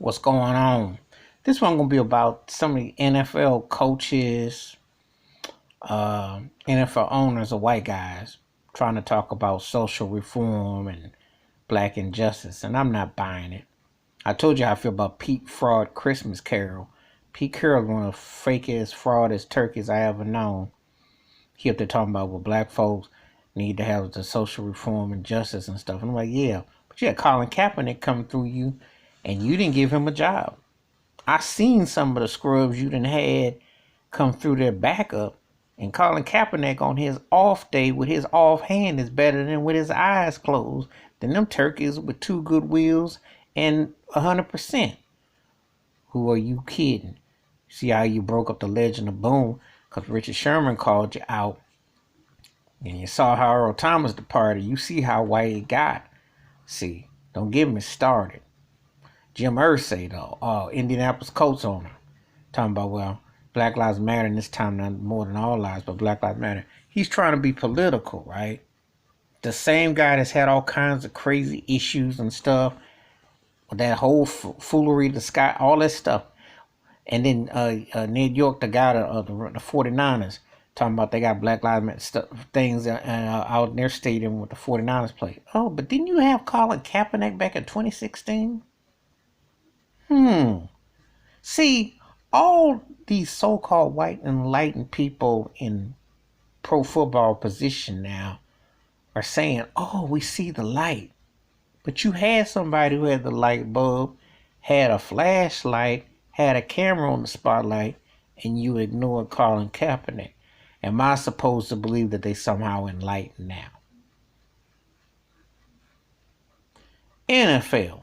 What's going on? This one gonna be about some of the NFL coaches, NFL owners, or white guys trying to talk about social reform and black injustice, and I'm not buying it. I told you how I feel about Pete Fraud Christmas Carol. Pete Carroll is one of the fakest, fraudest turkeys I ever known. He up there talking about what black folks need to have the social reform and justice and stuff. And I'm like, yeah, but you had Colin Kaepernick come through you, and you didn't give him a job. I seen some of the scrubs you done had come through their backup, and Colin Kaepernick on his off day with his off hand is better than with his eyes closed than them turkeys with two good wheels and 100%. Who are you kidding? See how you broke up the legend of Boom because Richard Sherman called you out, and you saw how Earl Thomas departed. You see how white it got. See, don't get me started. Jim Irsay, though, Indianapolis Colts owner, talking about, well, Black Lives Matter, and this time not more than all lives, but Black Lives Matter. He's trying to be political, right? The same guy that's had all kinds of crazy issues and stuff, that whole foolery, the sky, all that stuff. And then Ned York, the guy of the 49ers, talking about they got Black Lives Matter stuff, things out in their stadium with the 49ers play. Oh, but didn't you have Colin Kaepernick back in 2016? See, all these so-called white enlightened people in pro football position now are saying, oh, we see the light. But you had somebody who had the light bulb, had a flashlight, had a camera on the spotlight, and you ignored Colin Kaepernick. Am I supposed to believe that they somehow enlightened now? NFL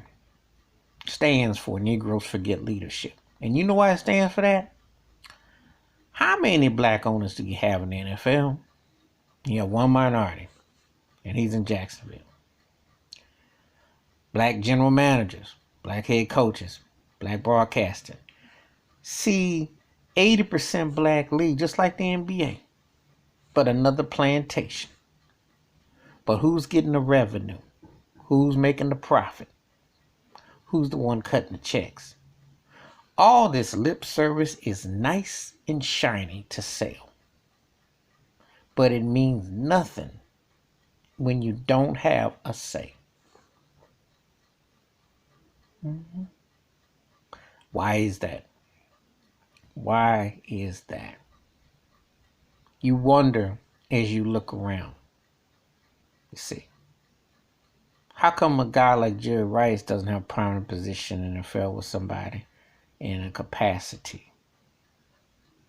stands for Negroes Forget Leadership. And you know why it stands for that? How many black owners do you have in the NFL? You have one minority, and he's in Jacksonville. Black general managers, black head coaches, black broadcasting. See, 80% black league, just like the NBA, but another plantation. But who's getting the revenue? Who's making the profit? Who's the one cutting the checks? All this lip service is nice and shiny to sell, but it means nothing when you don't have a say. Why is that? Why is that? You wonder as you look around. You see, how come a guy like Jerry Rice doesn't have a prominent position in the NFL with somebody in a capacity?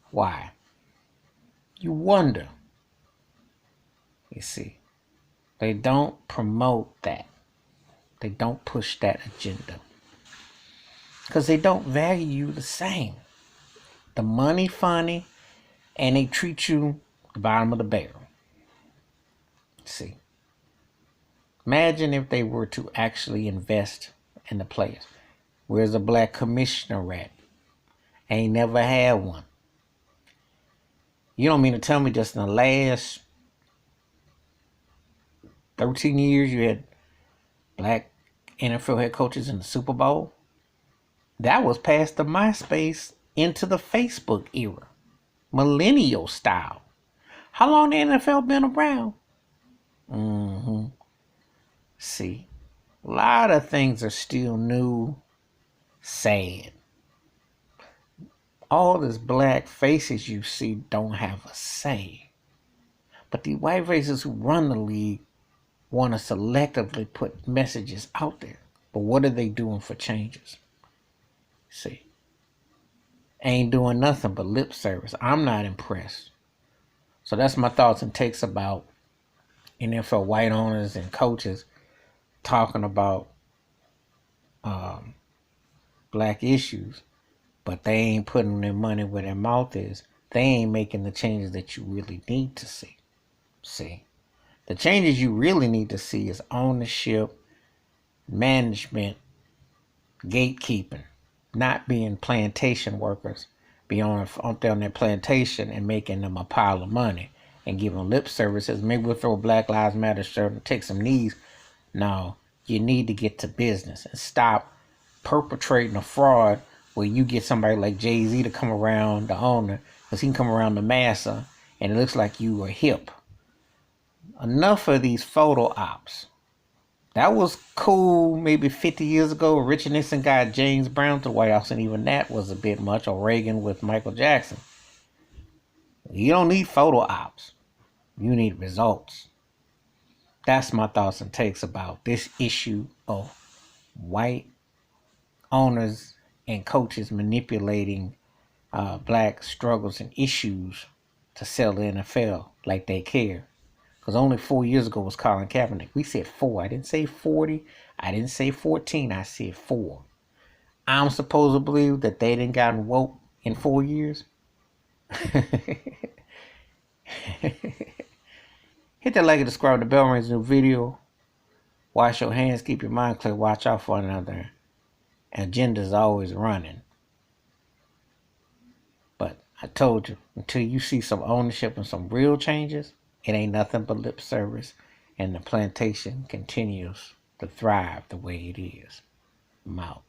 Why? You wonder. You see, they don't promote that. They don't push that agenda. Because they don't value you the same. The money funny, and they treat you the bottom of the barrel. See, imagine if they were to actually invest in the players. Where's the black commissioner at? Ain't never had one. You don't mean to tell me just in the last 13 years you had black NFL head coaches in the Super Bowl? That was past the MySpace into the Facebook era. Millennial style. How long the NFL been around? See, a lot of things are still new, sad. All these black faces you see don't have a say. But the white faces who run the league want to selectively put messages out there. But what are they doing for changes? See, ain't doing nothing but lip service. I'm not impressed. So that's my thoughts and takes about NFL white owners and coaches talking about black issues, but they ain't putting their money where their mouth is. They ain't making the changes that you really need to see. See, the changes you really need to see is ownership, management, gatekeeping, not being plantation workers, be on their plantation and making them a pile of money and giving lip services. Maybe we'll throw a Black Lives Matter shirt and take some knees. No, you need to get to business and stop perpetrating a fraud where you get somebody like Jay-Z to come around the owner, because he can come around the massa and it looks like you are hip. Enough of these photo ops. That was cool maybe 50 years ago. Richard Nixon got James Brown to the White House, and even that was a bit much. Or Reagan with Michael Jackson. You don't need photo ops. You need results. That's my thoughts and takes about this issue of white owners and coaches manipulating black struggles and issues to sell the NFL like they care. Because only 4 years ago was Colin Kaepernick. We said 4. I didn't say 40. I didn't say 14. I said 4. I'm supposed to believe that they didn't gotten woke in 4 years. Hit that like and subscribe to the bell rings new video. Wash your hands, keep your mind clear, watch out for one another. Agenda's always running. But I told you, until you see some ownership and some real changes, it ain't nothing but lip service, and the plantation continues to thrive the way it is. I'm out.